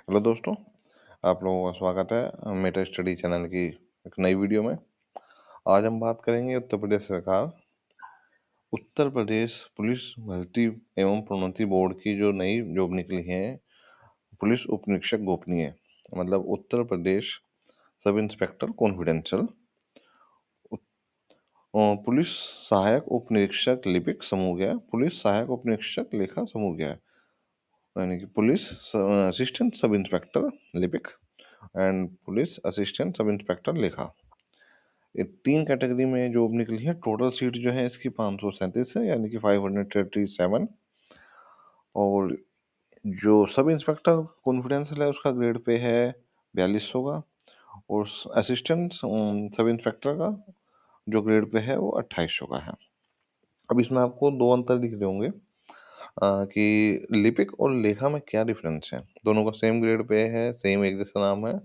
Hello दोस्तों, आप लोगों का स्वागत है मेटा स्टडी चैनल की एक नई वीडियो में। आज हम बात करेंगे उत्तर प्रदेश पुलिस भर्ती एवं प्रोन्नति बोर्ड की जो नई जॉब निकली है, पुलिस उप निरीक्षक गोपनीय, मतलब Uttar Pradesh sub inspector confidential, police सहायक उप निरीक्षक लिपिक समूह गया, पुलिस सहायक उप निरीक्षक लेखा समूह गया, यानी कि पुलिस असिस्टेंट सब इंस्पेक्टर लिपिक and police assistant sub inspector लेखा। ये 3 कैटेगरी में जॉब निकली है। टोटल सीट जो है इसकी 537 है, यानी कि 537। और जो सब इंस्पेक्टर कॉन्फिडेंशियल है उसका ग्रेड पे है 4200 का, और असिस्टेंट सब इंस्पेक्टर का जो ग्रेड पे है वो 2800 का है। अब इसमें आपको दो अंतर दिख रहे होंगे कि लिपिक और लेखा में क्या डिफरेंस है। दोनों का सेम ग्रेड पे है, सेम एक जैसा नाम है,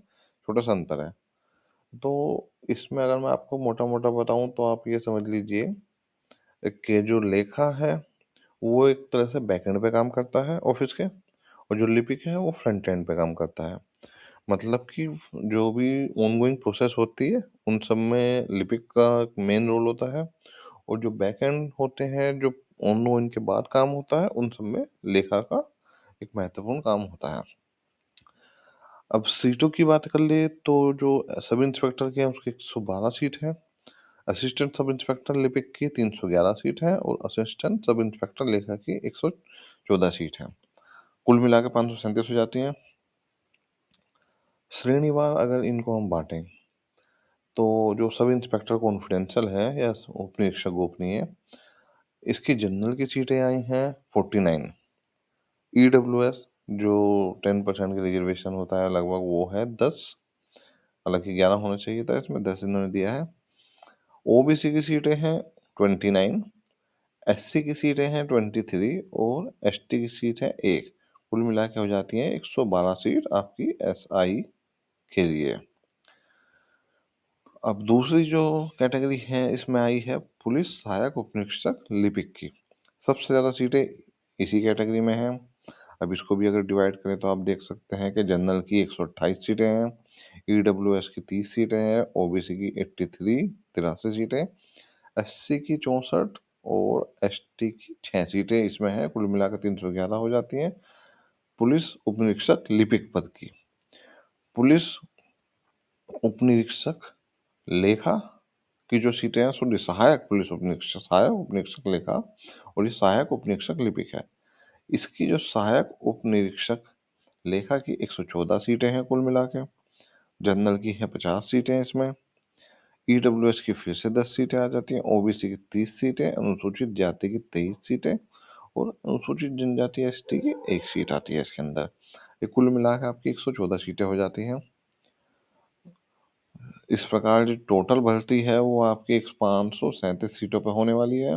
छोटा सा अंतर है। तो इसमें अगर मैं आपको मोटा मोटा बताऊं तो आप ये समझ लीजिए कि जो लेखा है वो एक तरह से बैक एंड पे काम करता है ऑफिस के, और जो लिपिक है वो फ्रंट एंड पे काम करता है। मतलब कि जो भी ऑनगोइंग प्रोसेस होती है उन सब में लिपिक का मेन रोल होता है, और जो बैक एंड होते हैं, जो ऑनगोइंग के बाद काम होता है, उन सब में लेखा का एक महत्वपूर्ण काम होता है। अब सीटों की बात कर ले तो जो सब इंस्पेक्टर के हैं उसकी 112 सीट है, असिस्टेंट सब इंस्पेक्टर लिपिक की 311 सीट है, और असिस्टेंट सब इंस्पेक्टर लेखा की 114 सीट है। कुल मिला के 537 हो जाती हैं। श्रेणीवार अगर इनको हम बांटें तो जो सब इंस्पेक्टर कॉन्फिडेंशियल है या उप निरीक्षक गोपनीय, इसकी जनरल की सीटें आई हैं 49। ईडब्ल्यूएस जो 10% की रिजर्वेशन होता है लगभग वो है 10, हालांकि 11 होना चाहिए था, इसमें 10 इन्होंने दिया है। ओबीसी की सीटें हैं 29, एससी की सीटें हैं 23, और एसटी की सीट है 1। कुल मिला के हो जाती हैं 112 सीट आपकी एसआई के लिए। अब दूसरी जो कैटेगरी है इसमें आई है पुलिस सहायक उप निरीक्षक लिपिक की। सबसे ज़्यादा सीटें इसी कैटेगरी में हैं। अब इसको भी अगर डिवाइड करें तो आप देख सकते हैं कि जनरल की 128 सीटें हैं, ईडब्ल्यूएस की 30 सीटें हैं, ओबीसी की 83 सीटें, एससी की 64, और एसटी की 6 सीटें इसमें हैं। कुल मिलाकर 311 हो जाती हैं पुलिस उप निरीक्षक लिपिक पद की। पुलिस उप निरीक्षक लेखा की जो सीटें हैं, सॉरी, सहायक पुलिस उप निरीक्षक, सहायक उप निरीक्षक लेखा, और ये सहायक उप निरीक्षक लिपिक है। इसकी जो सहायक उप निरीक्षक लेखा की 114 सीटें हैं कुल मिला के, जनरल की है 50 सीटें इसमें, ईडब्ल्यूएस की फिर से 10 सीटें आ जाती हैं, ओबीसी की 30 सीटें, अनुसूचित जाति की 23 सीटें, और अनुसूचित जनजाति एसटी की 1 सीट आती है इसके अंदर। ये कुल मिलाकर आपकी 114 सीटें हो जाती हैं। इस प्रकार जो टोटल भर्ती है वो आपकी 537 सीटों पर होने वाली है।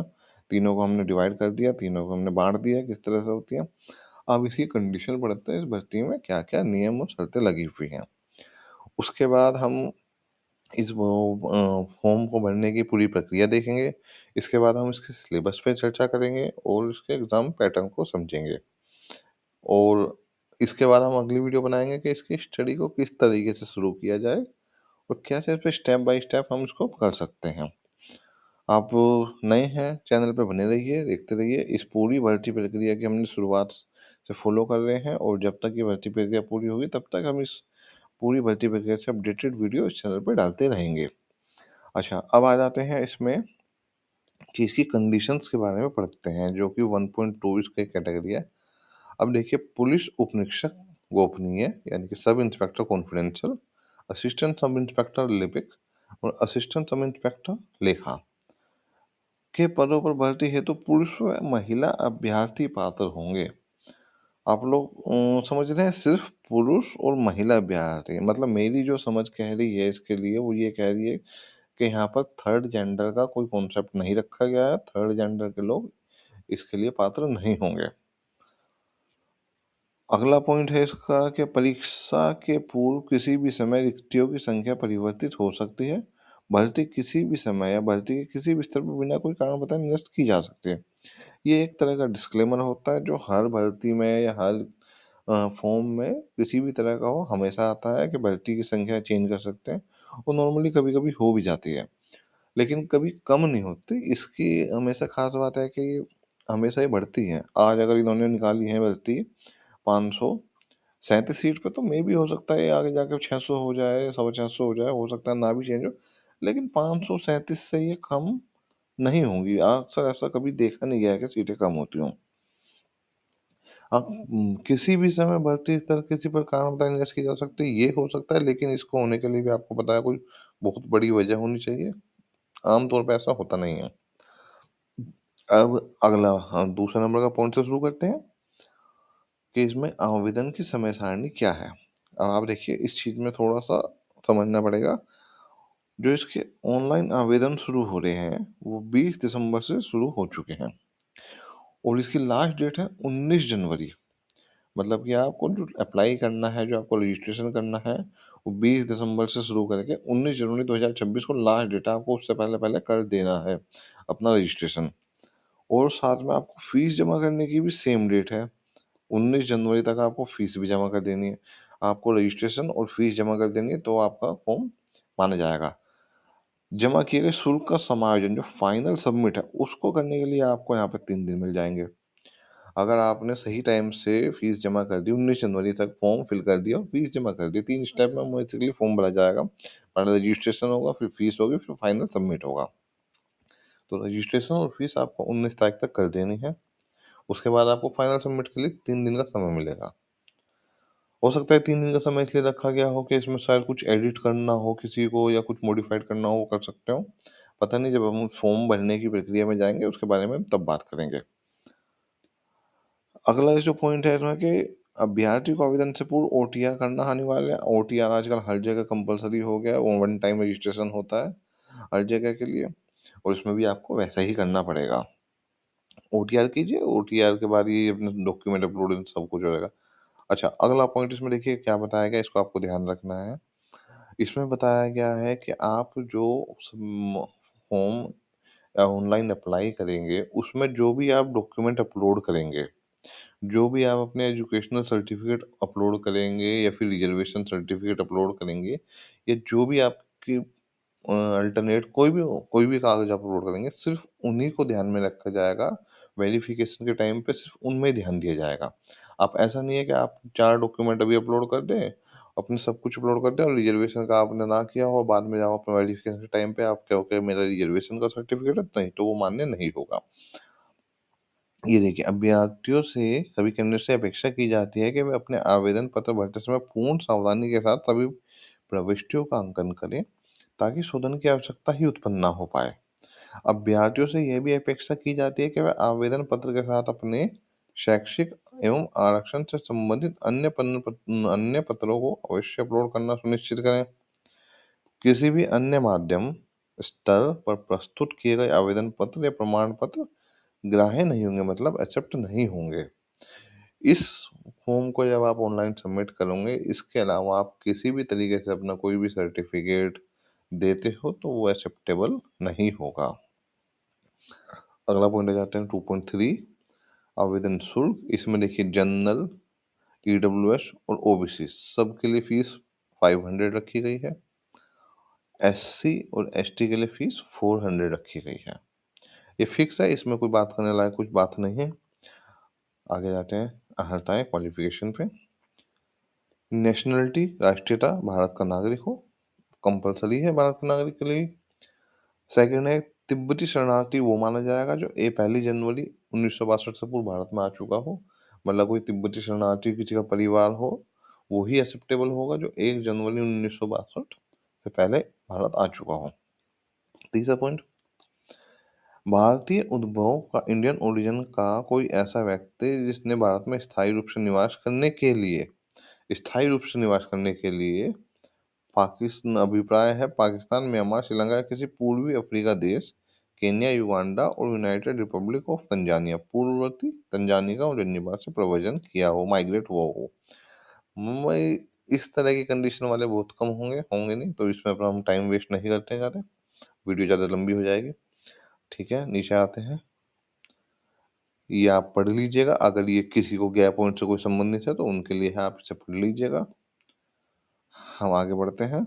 तीनों को हमने डिवाइड कर दिया, तीनों को हमने बांट दिया किस तरह से होती है। अब इसकी कंडीशन पढ़ते हैं, इस भर्ती में क्या क्या नियम और शर्तें लगी हुई हैं। उसके बाद हम इस फॉर्म को भरने की पूरी प्रक्रिया देखेंगे। इसके बाद हम इसके सिलेबस पे चर्चा करेंगे और इसके एग्ज़ाम पैटर्न को समझेंगे। और इसके बाद हम अगली वीडियो बनाएंगे कि इसकी स्टडी को किस तरीके से शुरू किया जाए और कैसे इस पे स्टेप बाय स्टेप हम इसको कर सकते हैं। आप नए हैं चैनल पे बने रहिए, देखते रहिए। इस पूरी भर्ती प्रक्रिया की हमने शुरुआत से फॉलो कर रहे हैं, और जब तक ये भर्ती प्रक्रिया पूरी होगी तब तक हम इस पूरी भर्ती प्रक्रिया से अपडेटेड वीडियो इस चैनल पर डालते रहेंगे। अच्छा, अब आ जाते हैं इसमें कि इसकी कंडीशंस के बारे में पढ़ते हैं, जो कि 1.2 इसकी कैटेगरी है। अब देखिए, पुलिस उप निरीक्षक गोपनीय यानी कि sub inspector confidential, assistant sub inspector लिपिक, और असिस्टेंट सब इंस्पेक्टर लेखा के पदों पर भर्ती हेतु पुरुष व महिला अभ्यर्थी पात्र होंगे। आप लोग समझ रहे हैं, सिर्फ पुरुष और महिला अभ्यर्थी। मतलब मेरी जो समझ कह रही है इसके लिए वो ये कह रही है कि यहाँ पर थर्ड जेंडर का कोई कॉन्सेप्ट नहीं रखा गया है, थर्ड जेंडर के लोग इसके लिए पात्र नहीं होंगे। अगला पॉइंट है इसका कि परीक्षा के पूर्व किसी भी समय रिक्तियों की संख्या परिवर्तित हो सकती है। भर्ती किसी भी समय या भर्ती के किसी भी स्तर पर बिना कोई कारण बताए निरस्त की जा सकती है। ये एक तरह का डिस्क्लेमर होता है जो हर भर्ती में या हर फॉर्म में किसी भी तरह का हो हमेशा आता है कि भर्ती की संख्या चेंज कर सकते हैं, और नॉर्मली कभी-कभी हो भी जाती है, लेकिन कभी कम नहीं होती। इसकी हमेशा ख़ास बात है कि हमेशा ही बढ़ती है। आज अगर इन्होंने निकाली है भर्ती 537 सीट पे, तो मेबी हो सकता है आगे जाके 600 हो जाए, सवा 600 हो जाए, हो सकता है ना भी चेंज हो। लेकिन 537 से ये कम नहीं होंगी। अक्सर ऐसा कभी देखा नहीं गया है कि सीटें कम होती हों। अब किसी भी समय बढ़ती स्तर किसी पर कारण बताई नहीं की जा सकती, ये हो सकता है, लेकिन इसको होने के लिए भी आपको पता है कोई बहुत बड़ी वजह होनी चाहिए। आम तौर पे ऐसा होता नहीं है। अब अगला दूसरा नंबर का पॉइंट से शुरू करते हैं कि इसमें आवेदन की समय सारणी क्या है। अब आप देखिए इस चीज़ में थोड़ा-सा समझना पड़ेगा। जो इसके ऑनलाइन आवेदन शुरू हो रहे हैं, वो 20 दिसंबर से शुरू हो चुके हैं, और इसकी लास्ट डेट है 19 जनवरी। मतलब कि आपको जो अप्लाई करना है, जो आपको रजिस्ट्रेशन करना है, वो 20 दिसंबर से शुरू करके 19 जनवरी 2026 को लास्ट डेट है। आपको उससे पहले-पहले कर देना है अपना रजिस्ट्रेशन। और साथ में आपको फीस जमा करने की भी सेम डेट है। 19 जनवरी तक आपको फीस भी जमा कर देनी है। आपको रजिस्ट्रेशन और फीस जमा कर देनी है, तो आपका फॉर्म माना जाएगा। जमा किए गए शुल्क का समायोजन, जो फाइनल सबमिट है, उसको करने के लिए आपको यहाँ पे 3 दिन मिल जाएँगे। अगर आपने सही टाइम से फीस जमा कर दी, 19 जनवरी तक फॉर्म फिल कर दिया और फीस जमा कर दी, 3 स्टेप में बेसिकली फॉर्म भरा जाएगा। पहले रजिस्ट्रेशन होगा, फिर फीस होगी, फिर फाइनल सबमिट होगा। तो रजिस्ट्रेशन और फीस आपको 19 तारीख तक कर देनी है। उसके बाद आपको फाइनल सबमिट के लिए 3 दिन का समय मिलेगा। हो सकता है 3 दिन का समय इसलिए रखा गया हो कि इसमें शायद कुछ एडिट करना हो किसी को, या कुछ मॉडिफाइड करना हो, वो कर सकते हो। पता नहीं, जब हम फॉर्म भरने की प्रक्रिया में जाएँगे उसके बारे में तब बात करेंगे। अगला जो पॉइंट है इसमें कि अभ्यर्थी को आवेदन से पूर्व ओटीआर करना अनिवार्य है। ओटीआर आजकल हर जगह कंपल्सरी हो गया है, वो वन टाइम रजिस्ट्रेशन होता है हर जगह के लिए, और इसमें भी आपको वैसा ही करना पड़ेगा। ओटीआर कीजिए, ओटीआर के बाद ये अपने डॉक्यूमेंट अपलोड सब कुछ होएगा। अच्छा, अगला पॉइंट इसमें देखिए क्या बताया गया, इसको आपको ध्यान रखना है। इसमें बताया गया है कि आप जो फॉर्म ऑनलाइन अप्लाई करेंगे, उसमें जो भी आप डॉक्यूमेंट अपलोड करेंगे, जो भी आप अपने एजुकेशनल सर्टिफिकेट अपलोड करेंगे या फिर रिजर्वेशन सर्टिफिकेट अपलोड करेंगे, या जो भी आपकी अल्टरनेट कोई भी कागज़ अपलोड करेंगे, सिर्फ़ उन्हीं को ध्यान में रखा जाएगा। वेरिफ़िकेशन के टाइम पे सिर्फ़ उनमें ध्यान दिया जाएगा। आप ऐसा नहीं है कि आप 4 डॉक्यूमेंट अभी अपलोड कर दें, अपने सब कुछ अपलोड कर दें और रिजर्वेशन का आपने ना किया हो, और बाद में जाओ अपने वेरिफ़िकेशन के टाइम पे आप कहो कि मेरा रिजर्वेशन का सर्टिफिकेट है, नहीं, तो वो मान्य नहीं होगा। ये देखिए, अभ्यर्थियों से सभी कैंडिडेट से अपेक्षा की जाती है कि वे अपने आवेदन पत्र भरते समय पूर्ण सावधानी के साथ सभी प्रविष्टियों का अंकन करें, ताकि शोधन की आवश्यकता ही उत्पन्न ना हो पाए। अभ्यर्थियों से यह भी अपेक्षा की जाती है कि वे आवेदन पत्र के साथ अपने शैक्षिक एवं आरक्षण से संबंधित अन्य पत्रों को अवश्य अपलोड करना सुनिश्चित करें। किसी भी अन्य माध्यम स्तर पर प्रस्तुत किए गए आवेदन पत्र या प्रमाण पत्र ग्राह्य नहीं होंगे, मतलब एक्सेप्ट नहीं होंगे। इस फॉर्म को जब आप ऑनलाइन सबमिट करोगे, इसके अलावा आप किसी भी तरीके से अपना कोई भी सर्टिफिकेट देते हो, तो वो एक्सेप्टेबल नहीं होगा। अगला पॉइंट आ जाते हैं 2.3, आवेदन शुल्क। इसमें देखिए जनरल, ईडब्ल्यूएस और ओबीसी सबके लिए फीस 500 रखी गई है। एससी और एसटी के लिए फीस 400 रखी गई है। ये फिक्स है, इसमें कोई बात करने लायक कुछ बात नहीं है। आगे जाते हैं अर्हताएं, क्वालिफिकेशन पे। नेशनलिटी, राष्ट्रीयता, भारत का नागरिक हो, कंपलसरी है भारत के नागरिक के लिए। सेकंड है तिब्बती शरणार्थी, वो माना जाएगा जो 1 जनवरी 1962 से पूर्व भारत में आ चुका हो। मतलब कोई तिब्बती शरणार्थी किसी का परिवार हो, वो ही एक्सेप्टेबल होगा जो 1 जनवरी 1962 से पहले भारत आ चुका हो। तीसरा पॉइंट, भारतीय उद्भव का, इंडियन ओरिजिन का कोई ऐसा व्यक्ति जिसने भारत में स्थायी रूप से निवास करने के लिए पाकिस्तान अभिप्राय है, पाकिस्तान, म्यांमार, श्रीलंका या किसी पूर्वी अफ्रीका देश, केन्या, युगांडा और यूनाइटेड रिपब्लिक ऑफ तंजानिया, पूर्ववर्ती तंजानिका और जंजीबार से प्रव्रजन किया हो, माइग्रेट हुआ हो। मुंबई, इस तरह की कंडीशन वाले बहुत कम होंगे नहीं, तो इसमें अपना हम टाइम वेस्ट नहीं करते हैं ज़्यादा, वीडियो ज़्यादा लंबी हो जाएगी। ठीक है, नीचे आते हैं। ये आप पढ़ लीजिएगा, अगर ये किसी को गैप पॉइंट से कोई संबंधित है तो उनके लिए है, आप इसे पढ़ लीजिएगा। हम आगे बढ़ते हैं।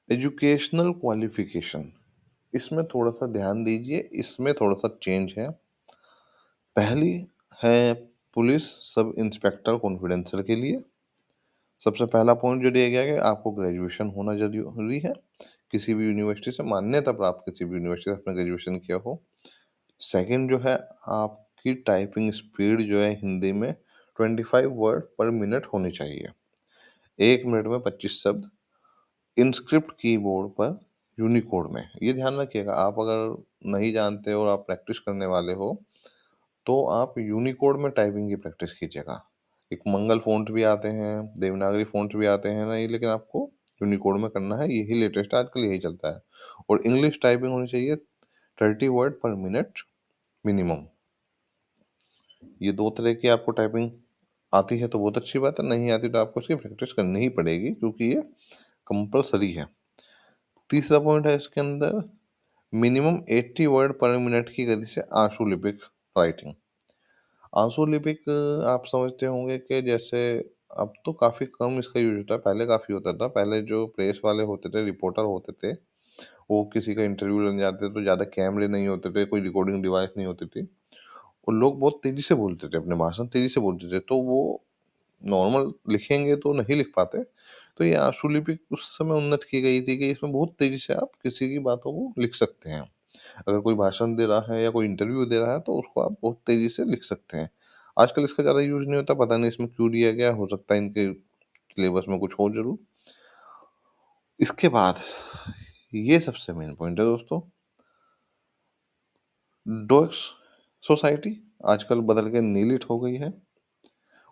एजुकेशनल क्वालिफिकेशन, इसमें थोड़ा सा ध्यान दीजिए, इसमें थोड़ा सा चेंज है। पहली है पुलिस सब इंस्पेक्टर कॉन्फिडेंशियल के लिए सबसे पहला पॉइंट जो दिया गया है कि आपको ग्रेजुएशन होना जरूरी है, किसी भी यूनिवर्सिटी से मान्यता प्राप्त किसी भी यूनिवर्सिटी से आपने ग्रेजुएशन किया हो। सेकंड जो है, आपकी टाइपिंग स्पीड जो है हिंदी में 25 वर्ड पर मिनट होनी चाहिए, 1 मिनट में 25 शब्द, इंस्क्रिप्ट कीबोर्ड पर यूनिकोड में। ये ध्यान रखिएगा, आप अगर नहीं जानते और आप प्रैक्टिस करने वाले हो तो आप यूनिकोड में टाइपिंग की प्रैक्टिस कीजिएगा। एक मंगल फ़ॉन्ट भी आते हैं, देवनागरी फ़ॉन्ट भी आते हैं नहीं, लेकिन आपको यूनिकोड में करना है, यही लेटेस्ट है, आजकल यही चलता है। और इंग्लिश टाइपिंग होनी चाहिए 30 वर्ड पर मिनट मिनिमम। ये 2 तरह की आपको टाइपिंग आती है तो बहुत अच्छी बात है, नहीं आती तो आपको इसकी प्रैक्टिस करनी ही पड़ेगी क्योंकि ये कंपल्सरी है। तीसरा पॉइंट है इसके अंदर, मिनिमम 80 वर्ड पर मिनट की गति से आशुलिपिक राइटिंग। आंसू लिपिक आप समझते होंगे कि जैसे अब तो काफ़ी कम इसका यूज होता है, पहले काफ़ी होता था। पहले जो प्रेस वाले होते थे, रिपोर्टर होते थे, वो किसी का इंटरव्यू लेने जाते थे तो ज़्यादा कैमरे नहीं होते थे, कोई रिकॉर्डिंग डिवाइस नहीं होती थी, और लोग बहुत तेज़ी से बोलते थे, अपने भाषण तेज़ी से बोलते थे, तो वो नॉर्मल लिखेंगे तो नहीं लिख पाते। तो ये आंसू-लिपि उस समय उन्नत की गई थी कि इसमें बहुत तेज़ी से आप किसी की बातों को लिख सकते हैं। अगर कोई भाषण दे रहा है या कोई इंटरव्यू दे रहा है तो उसको आप बहुत तेज़ी से लिख सकते हैं। आजकल इसका ज़्यादा यूज़ नहीं होता, पता नहीं इसमें क्यों दिया गया, हो सकता है इनके सिलेबस में कुछ हो ज़रूर। इसके बाद ये सबसे मेन पॉइंट है दोस्तों, डोइक्स सोसाइटी आजकल बदल के नीलिट हो गई है।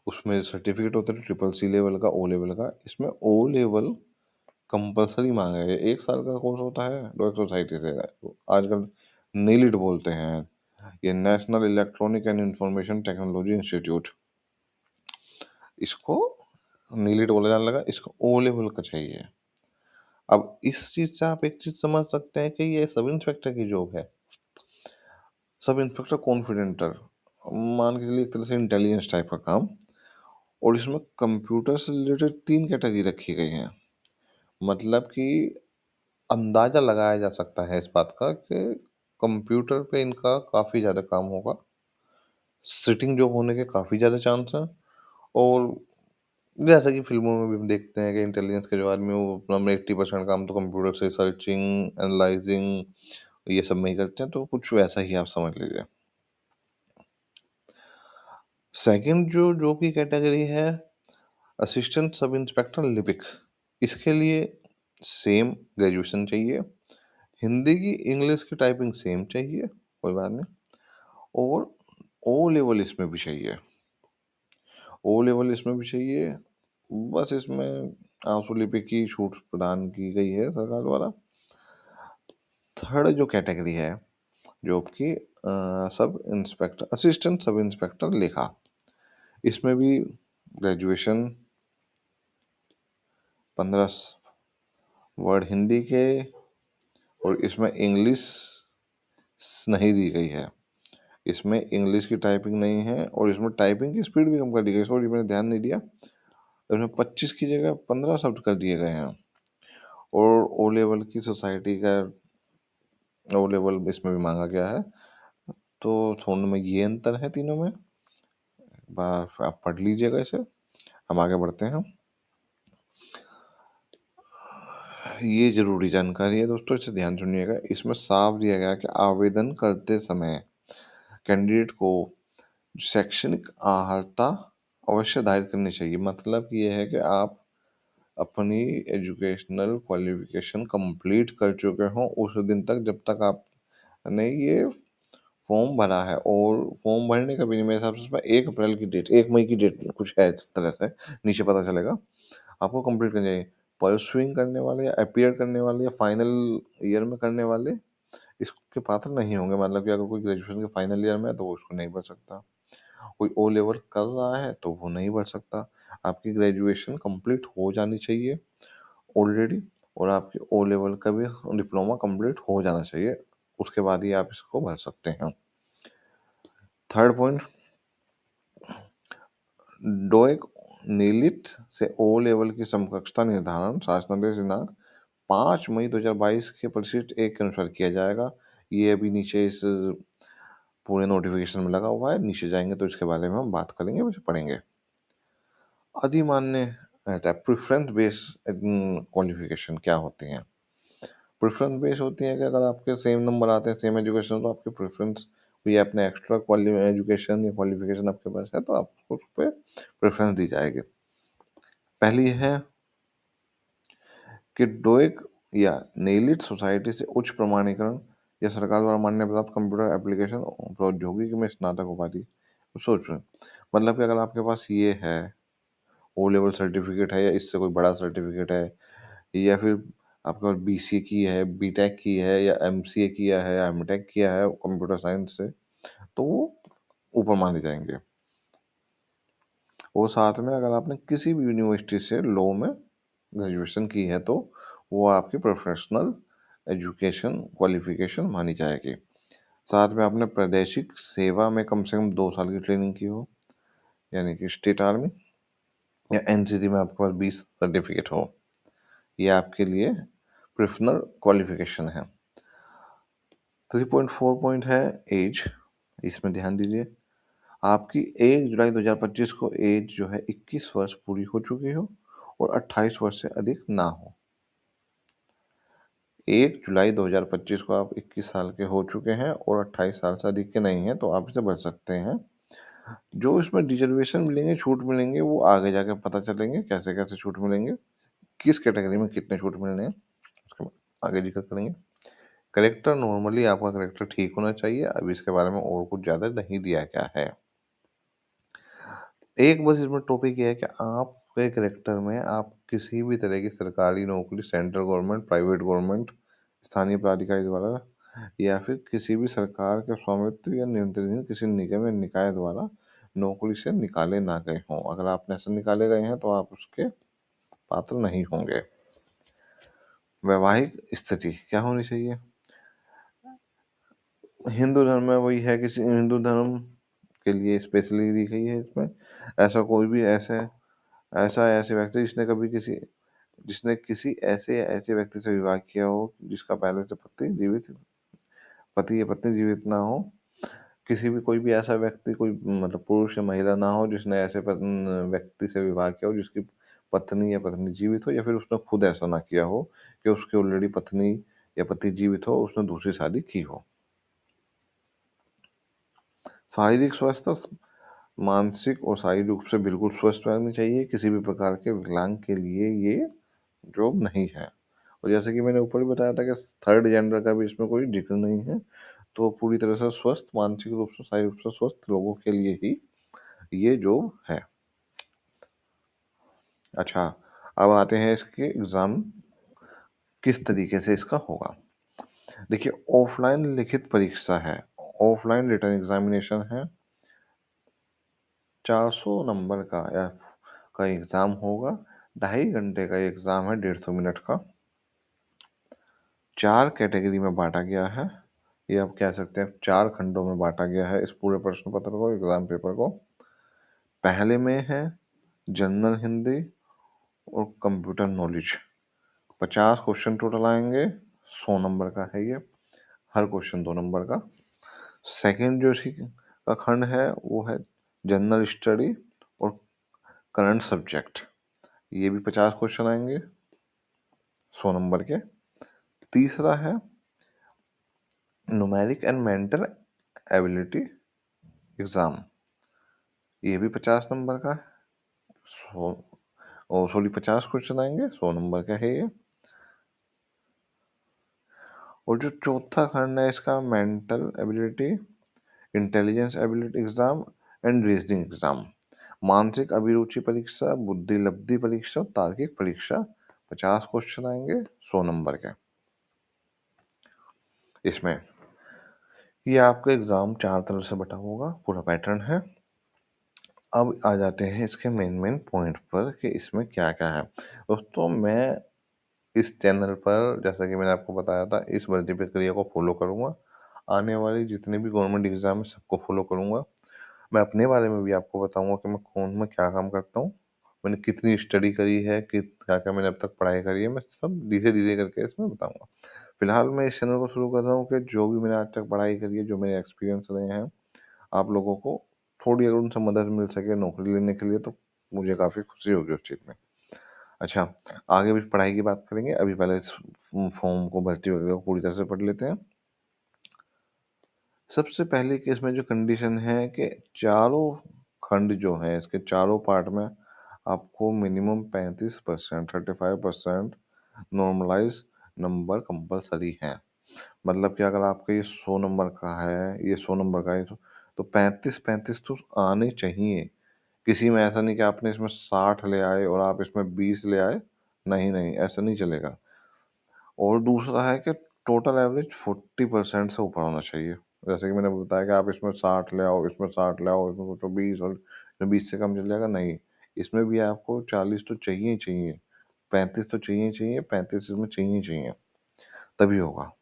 उसमें सर्टिफिकेट होता है ट्रिपल सी लेवल का, ओ लेवल का। इसमें ओ लेवल कंपल्सरी मांगा गया है, 1 साल का कोर्स होता है डोइक्स सोसाइटी से। आजकल नीलिट बोलते हैं, ये national electronic and information technology institute, इसको नीलिट बोला जाने लगा, इसको ओ लेवल का चाहिए। अब इस चीज से आप एक चीज समझ सकते हैं कि ये सब इंस्पेक्टर की जॉब है। सब इंस्पेक्टर कॉन्फिडेंटर, मान के चलिए एक तरह से इंटेलिजेंस टाइप का काम। और इसमें कंप्यूटर से रिलेटेड 3 कैटेगरी रखी गई हैं। मतलब कि अंदाजा लगाया जा सकता है इस बात का कि कंप्यूटर पे इनका काफ़ी ज़्यादा काम होगा, सिटिंग जॉब होने के काफ़ी ज़्यादा चांस हैं। और जैसा कि फ़िल्मों में भी हम देखते हैं कि इंटेलिजेंस के जो आदमी हैं, वो अपना 80% काम तो कंप्यूटर से सर्चिंग, एनालाइज़िंग ये सब में ही करते हैं, तो कुछ वैसा ही आप समझ लीजिए। सेकंड जो जॉब की कैटेगरी है, असिस्टेंट सब इंस्पेक्टर लिपिक। इसके लिए सेम ग्रेजुएशन चाहिए, हिंदी की इंग्लिश की टाइपिंग सेम चाहिए, कोई बात नहीं, और ओ लेवल इसमें भी चाहिए, ओ लेवल इसमें भी चाहिए। बस इसमें आंसू लिपि की छूट प्रदान की गई है सरकार द्वारा। थर्ड जो कैटेगरी है जॉब की, sub inspector assistant sub inspector लेखा। इसमें भी ग्रेजुएशन, 15 वर्ड हिंदी के, और इसमें इंग्लिश नहीं दी गई है, इसमें इंग्लिश की टाइपिंग नहीं है, और इसमें टाइपिंग की स्पीड भी कम कर दी गई। सॉरी, मैंने ध्यान नहीं दिया, इसमें 25 की जगह 15 शब्द कर दिए गए हैं। और ओ लेवल की सोसाइटी का ओ लेवल इसमें भी मांगा गया है। तो थोड़े में ये अंतर है तीनों में, बार आप पढ़ लीजिएगा इसे। हम आगे बढ़ते हैं। ये जरूरी जानकारी है दोस्तों, इसे ध्यान सुनिएगा। इसमें साफ दिया गया कि आवेदन करते समय कैंडिडेट को शैक्षणिक अर्हता अवश्य धारित करनी चाहिए। मतलब ये है कि आप अपनी एजुकेशनल क्वालिफिकेशन कंप्लीट कर चुके हों उस दिन तक, जब तक आपने ये फॉर्म भरा है। और फॉर्म भरने का भी नहीं, मेरे हिसाब से इसमें 1 अप्रैल की डेट, 1 मई की डेट कुछ है इस तरह से, नीचे पता चलेगा। आपको कंप्लीट करनी चाहिए। परसुइंग करने वाले या अपीयर करने वाले या फाइनल ईयर में करने वाले इसके पात्र नहीं होंगे। मतलब कि अगर कोई ग्रेजुएशन के फाइनल ईयर में है तो वो उसको नहीं भर सकता, कोई ओ लेवल कर रहा है तो वो नहीं भर सकता। आपकी ग्रेजुएशन कंप्लीट हो जानी चाहिए ऑलरेडी, और आपके ओ लेवल का भी डिप्लोमा कंप्लीट हो जाना चाहिए, उसके बाद ही आप इसको भर सकते हैं। थर्ड पॉइंट, डोएक नीलित से ओ लेवल की समकक्षता निर्धारण शासनादेश दिनांक 5 मई 2022 के परिशिष्ट एक के अनुसार किया जाएगा। ये अभी नीचे इस पूरे नोटिफिकेशन में लगा हुआ है, नीचे जाएंगे तो इसके बारे में हम बात करेंगे, वैसे पढ़ेंगे। अधिमान्य प्रेफरेंस बेस्ड क्वालिफिकेशन क्या होती हैं? प्रेफरेंस बेस होती है कि अगर आपके सेम नंबर आते हैं, सेम एजुकेशन, तो आपकी प्रेफरेंस कोई अपने एक्स्ट्रा एजुकेशन या क्वालिफिकेशन आपके पास है तो आपको उस पर प्रेफरेंस दी जाएगी। पहली है कि डोइक या नेलिट सोसाइटी से उच्च प्रमाणीकरण या सरकार द्वारा मान्य प्राप्त कंप्यूटर एप्लीकेशन प्रौद्योगिकी में स्नातक उपाधि। सोच रहे मतलब कि अगर आपके पास ये है, ओ लेवल सर्टिफिकेट है या इससे कोई बड़ा सर्टिफिकेट है, या फिर आपके पास बीसीए की है, बीटेक की है, या एमसीए किया है, या एमटेक किया है कंप्यूटर साइंस से, तो वो ऊपर माने जाएंगे। और साथ में अगर आपने किसी भी यूनिवर्सिटी से लॉ में ग्रेजुएशन की है तो वो आपकी प्रोफेशनल एजुकेशन क्वालिफिकेशन मानी जाएगी। साथ में आपने प्रादेशिक सेवा में कम से कम 2 साल की ट्रेनिंग की हो, यानी कि स्टेट आर्मी या एनसीसी में आपके पास 20 सर्टिफिकेट हो, ये आपके लिए प्रोफेशनल क्वालिफिकेशन है। 3.4 पॉइंट है एज, इसमें ध्यान दीजिए आपकी 1 जुलाई 2025 को एज जो है 21 वर्ष पूरी हो चुकी हो और 28 वर्ष से अधिक ना हो। 1 जुलाई 2025 को आप 21 साल के हो चुके हैं और 28 साल से अधिक के नहीं हैं तो आप इसे भर सकते हैं। जो इसमें रिजर्वेशन मिलेंगे, छूट मिलेंगे, वो आगे जाके पता चलेंगे कैसे कैसे छूट मिलेंगे, किस कैटेगरी में कितने छूट मिलने हैं, उसके बाद आगे जिक्र करेंगे। करेक्टर, नॉर्मली आपका करेक्टर ठीक होना चाहिए, अभी इसके बारे में और कुछ ज़्यादा नहीं दिया गया है। एक बस इसमें टॉपिक ये है कि आपके करेक्टर में आप किसी भी तरह की सरकारी नौकरी, सेंट्रल गवर्नमेंट, प्राइवेट गवर्नमेंट, स्थानीय प्राधिकारी द्वारा या फिर किसी भी सरकार के स्वामित्व या नियंत्रण किसी निगम या निकाय द्वारा नौकरी से निकाले ना गए हों। अगर आपने ऐसे निकाले गए हैं तो आप उसके पात्र नहीं होंगे। वैवाहिक स्थिति क्या होनी चाहिए? हिंदू धर्म में वही है, किसी हिंदू धर्म के लिए स्पेशली दी गई है इसमें। ऐसा कोई भी ऐसे व्यक्ति जिसने किसी ऐसे व्यक्ति से विवाह किया हो जिसका पहले से पति या पत्नी जीवित ना हो। किसी भी कोई भी ऐसा व्यक्ति, कोई मतलब पुरुष या महिला ना हो जिसने ऐसे व्यक्ति से विवाह किया हो जिसकी पत्नी या पत्नी जीवित हो, या फिर उसने खुद ऐसा ना किया हो कि उसकी ऑलरेडी पत्नी या पति जीवित हो, उसने दूसरी शादी की हो। शारीरिक स्वास्थ्य, मानसिक और शारीरिक रूप से बिल्कुल स्वस्थ रहनी चाहिए। किसी भी प्रकार के विकलांग के लिए ये जॉब नहीं है। और जैसे कि मैंने ऊपर भी बताया था कि थर्ड जेंडर का भी इसमें कोई जिक्र नहीं है, तो पूरी तरह से स्वस्थ, मानसिक रूप से, शारीरिक रूप से स्वस्थ लोगों के लिए ही ये जॉब है। अच्छा, अब आते हैं इसके एग्जाम किस तरीके से इसका होगा। देखिए, ऑफलाइन लिखित परीक्षा है, ऑफलाइन रिटन एग्जामिनेशन है। 400 नंबर का एग्जाम होगा। 2.5 घंटे का एग्जाम है, 150 मिनट का। 4 कैटेगरी में बांटा गया है, ये आप कह सकते हैं 4 खंडों में बांटा गया है इस पूरे प्रश्न पत्र को, एग्जाम पेपर को। पहले में है जनरल हिंदी और कंप्यूटर नॉलेज। 50 क्वेश्चन टोटल आएंगे, 100 नंबर का है ये, हर क्वेश्चन 2 नंबर का। सेकंड जो इसी का खंड है वो है जनरल स्टडी और करंट सब्जेक्ट, ये भी 50 क्वेश्चन आएंगे, 100 नंबर के। तीसरा है numeric and mental ability exam, ये भी 50 नंबर का है, 100 और सॉरी 50 क्वेश्चन आएंगे, 100 नंबर का है ये। और जो चौथा खंड है इसका, mental ability, intelligence ability exam and reasoning exam, मानसिक अभिरुचि परीक्षा, बुद्धि लब्धि परीक्षा, तार्किक परीक्षा, 50 क्वेश्चन आएंगे, 100 नंबर के इसमें। ये आपका एग्जाम 4 तरह से बटा होगा, पूरा पैटर्न है। अब आ जाते हैं इसके मेन पॉइंट पर कि इसमें क्या क्या है। दोस्तों, मैं इस चैनल पर, जैसा कि मैंने आपको बताया था, इस भर्ती प्रक्रिया को फॉलो करूंगा। आने वाली जितने भी गवर्नमेंट एग्जाम है सबको फॉलो करूंगा। मैं अपने बारे में भी आपको बताऊँगा कि मैं कौन में क्या काम करता हूँ, मैंने कितनी स्टडी करी है, क्या-क्या मैंने अब तक पढ़ाई करी है, मैं सब धीरे-धीरे करके इसमें बताऊँगा। फिलहाल मैं इस चैनल को शुरू कर रहा हूँ कि जो भी मैंने आज तक पढ़ाई करी है, जो मेरे एक्सपीरियंस रहे हैं, आप लोगों को थोड़ी अगर उनसे मदद मिल सके नौकरी लेने के लिए, तो मुझे काफ़ी खुशी होगी उस चीज़ में। अच्छा, आगे भी पढ़ाई की बात करेंगे, अभी पहले इस फॉर्म को, भर्ती वगैरह को पूरी तरह से पढ़ लेते हैं। सबसे पहले केस में जो कंडीशन है कि चारों खंड जो हैं, इसके चारों पार्ट में आपको मिनिमम 35%, 35% नॉर्मलाइज़ नंबर कंपल्सरी हैं। मतलब कि अगर आपका ये 100 नंबर का है, ये 100 नंबर का है, तो 35-35 तो आने चाहिए। किसी में ऐसा नहीं कि आपने इसमें 60 ले आए और आप इसमें 20 ले आए, नहीं, नहीं, ऐसा नहीं चलेगा। और दूसरा है कि टोटल एवरेज 40% से ऊपर होना चाहिए। जैसे कि मैंने बताया कि आप इसमें 60 ले आओ, इसमें 60 ले आओ, इसमें सोचो 20, और 20 से कम चल जाएगा, नहीं। इसमें भी आपको 40 तो चाहिए ही चाहिए, 35 तो चाहिए ही चाहिए, 35 इसमें चाहिए ही चाहिए, तभी होगा।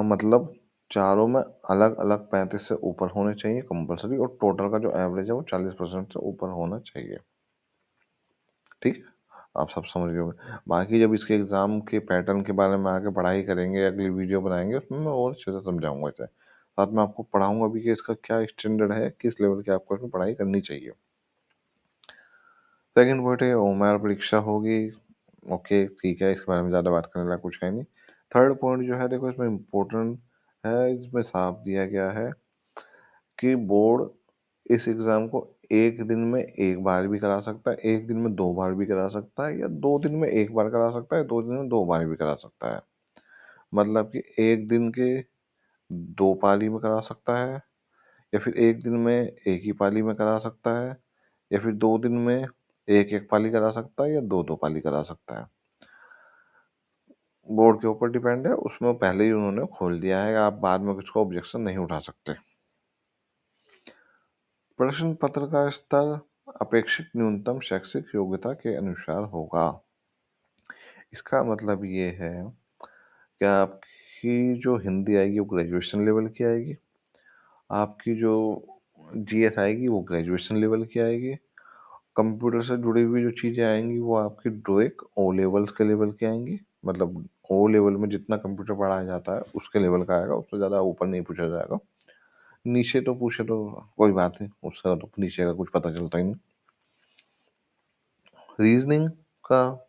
मतलब चारों में अलग-अलग 35 से ऊपर होने चाहिए कंपल्सरी, और टोटल का जो एवरेज है वो 40% से ऊपर होना चाहिए। ठीक है? आप सब समझ गए होंगे। बाकी जब इसके एग्ज़ाम के पैटर्न के बारे में आगे पढ़ाई करेंगे, अगली वीडियो बनाएँगे, उसमें मैं और अच्छे से समझाऊँगा इसे। साथ में आपको पढ़ाऊँगा भी कि इसका क्या स्टैंडर्ड है, किस लेवल की आपको इसमें पढ़ाई करनी चाहिए। सेकंड पॉइंट है ओमआर परीक्षा होगी। ओके, ठीक है, इसके बारे में ज़्यादा बात करने लायक कुछ है नहीं। थर्ड पॉइंट जो है, देखो इसमें इम्पोर्टेंट है, इसमें साफ दिया गया है कि बोर्ड इस एग्ज़ाम को 1 दिन में 1 बार भी करा सकता है, 1 दिन में 2 बार भी करा सकता है, या 2 दिन में 1 बार करा सकता है, 2 दिन में 2 बार भी करा सकता है। मतलब कि 1 दिन के 2 पाली में करा सकता है, या फिर 1 दिन में 1 ही पाली में करा सकता है, या फिर 2 दिन में 1-1 पाली करा सकता है, या 2-2 पाली करा सकता है। बोर्ड के ऊपर डिपेंड है, उसमें पहले ही उन्होंने खोल दिया है, आप बाद में उसको ऑब्जेक्शन नहीं उठा सकते। प्रश्न पत्र का स्तर अपेक्षित न्यूनतम शैक्षिक योग्यता के अनुसार होगा। इसका मतलब ये है कि आपकी जो हिंदी आएगी वो ग्रेजुएशन लेवल की आएगी, आपकी जो जीएस आएगी वो ग्रेजुएशन लेवल की आएगी, कंप्यूटर से जुड़ी हुई जो चीज़ें आएंगी वो आपकी डोइक ओ लेवल्स के लेवल की आएंगी। मतलब ओ लेवल में जितना कंप्यूटर पढ़ाया जाता है उसके लेवल का आएगा, उससे ज़्यादा ऊपर नहीं पूछा जाएगा। नीचे तो पूछे तो कोई बात नहीं, उसका तो नीचे का कुछ पता चलता ही नहीं। रीजनिंग का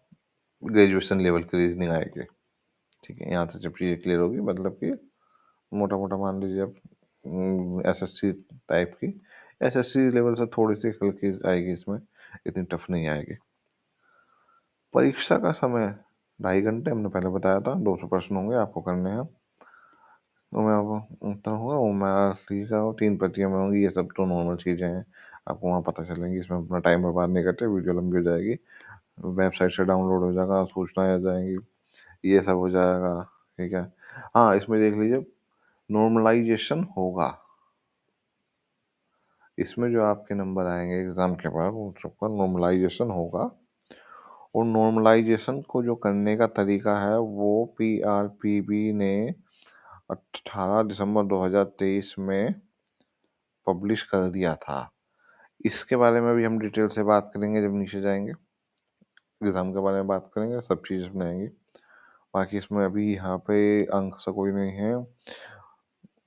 ग्रेजुएशन लेवल की रीजनिंग आएगी। ठीक है, यहाँ से जब चीज़ें क्लियर होगी, मतलब कि मोटा मोटा मान लीजिए अब एसएससी टाइप की, एसएससी लेवल से थोड़ी सी हल्की आएगी, इसमें इतनी टफ नहीं आएगी। परीक्षा का समय 2.5 घंटे हमने पहले बताया था, 200 प्रश्न होंगे आपको करने हैं। तो मैं आपको उत्तर होगा वो मैं ठीक है, 3 प्रतियां में होंगी, ये सब तो नॉर्मल चीज़ें हैं, आपको वहाँ पता चलेंगी, इसमें अपना टाइम बर्बाद नहीं करते, वीडियो लंबी हो जाएगी, वेबसाइट से डाउनलोड हो जाएगा, सूचनाएं आ जाएंगी, ये सब हो जाएगा। ठीक है, हाँ, इसमें देख लीजिए नॉर्मलाइजेशन होगा। इसमें जो आपके नंबर आएंगे एग्जाम के बाद उन सबका नॉर्मलाइजेशन होगा, और नॉर्मलाइजेशन को जो करने का तरीका है वो पीआरपीबी ने 18 दिसंबर 2023 में पब्लिश कर दिया था। इसके बारे में भी हम डिटेल से बात करेंगे जब नीचे जाएंगे, एग्जाम के बारे में बात करेंगे, सब चीज़ इसमें आएंगी। बाकी इसमें अभी यहाँ पे अंक सा कोई नहीं है,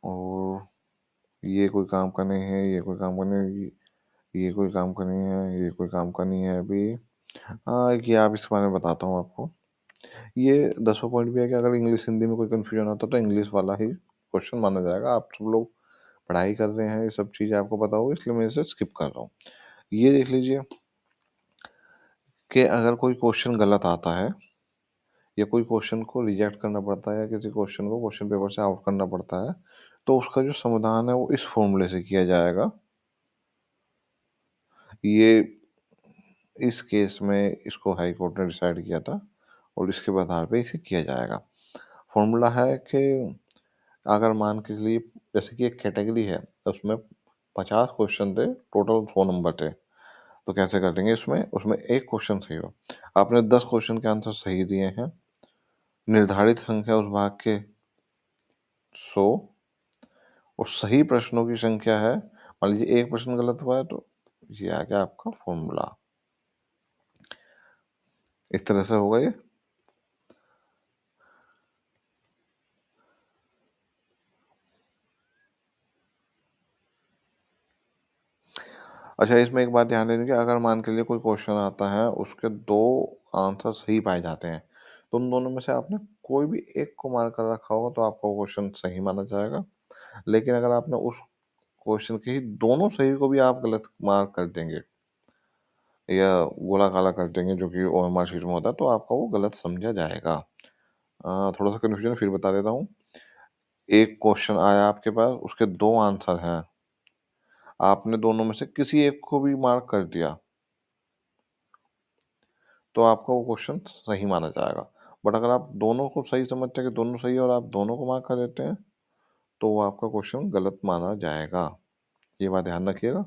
और ये कोई काम का नहीं है, ये कोई काम का नहीं, ये कोई काम का नहीं है, ये कोई काम का नहीं है अभी। हाँ, ये आप इस बारे में बताता हूँ आपको। ये 10वां पॉइंट भी है कि अगर इंग्लिश हिंदी में कोई कन्फ्यूजन आता है तो इंग्लिश वाला ही क्वेश्चन माना जाएगा। आप सब लोग पढ़ाई कर रहे हैं, ये सब चीज़ें आपको पता होगी, इसलिए मैं इसे स्किप कर रहा हूँ। ये देख लीजिए कि अगर कोई क्वेश्चन गलत आता है, या कोई क्वेश्चन को रिजेक्ट करना पड़ता है, या किसी क्वेश्चन को क्वेश्चन पेपर से आउट करना पड़ता है, तो उसका जो समाधान है वो इस फॉर्मूले से किया जाएगा। ये इस केस में इसको हाई कोर्ट ने डिसाइड किया था, और इसके आधार पे इसे किया जाएगा। फॉर्मूला है कि अगर मान के चलिए जैसे कि एक कैटेगरी है, तो उसमें 50 क्वेश्चन थे, टोटल 100 नंबर थे, तो कैसे करेंगे, इसमें उसमें एक क्वेश्चन सही हो, आपने 10 क्वेश्चन के आंसर सही दिए हैं, निर्धारित संख्या उस भाग के 100, और सही प्रश्नों की संख्या है, मान लीजिए एक प्रश्न गलत हुआ है तो ये आ गया आपका फॉर्मूला। इस तरह से होगा ये। अच्छा, इसमें एक बात ध्यान देने की, अगर मान के लिए कोई क्वेश्चन आता है, उसके 2 आंसर सही पाए जाते हैं, तो उन दोनों में से आपने कोई भी एक को मार्क कर रखा होगा तो आपका वो क्वेश्चन सही माना जाएगा। लेकिन अगर आपने उस क्वेश्चन के ही दोनों सही को भी आप गलत मार्क कर देंगे या गोला-काला कर देंगे, जो कि ओएमआर शीट में होता है, तो आपका वो गलत समझा जाएगा। थोड़ा-सा कन्फ्यूजन है, फिर बता देता हूँ। एक क्वेश्चन आया आपके पास, उसके 2 आंसर हैं। आपने दोनों में से किसी एक को भी मार्क कर दिया, तो आपका वो क्वेश्चन सही माना जाएगा। बट अगर आप दोनों को सही समझते हैं कि दोनों सही है और आप दोनों को मार्क कर देते हैं, तो वो आपका क्वेश्चन गलत माना जाएगा। ये बात ध्यान रखिएगा।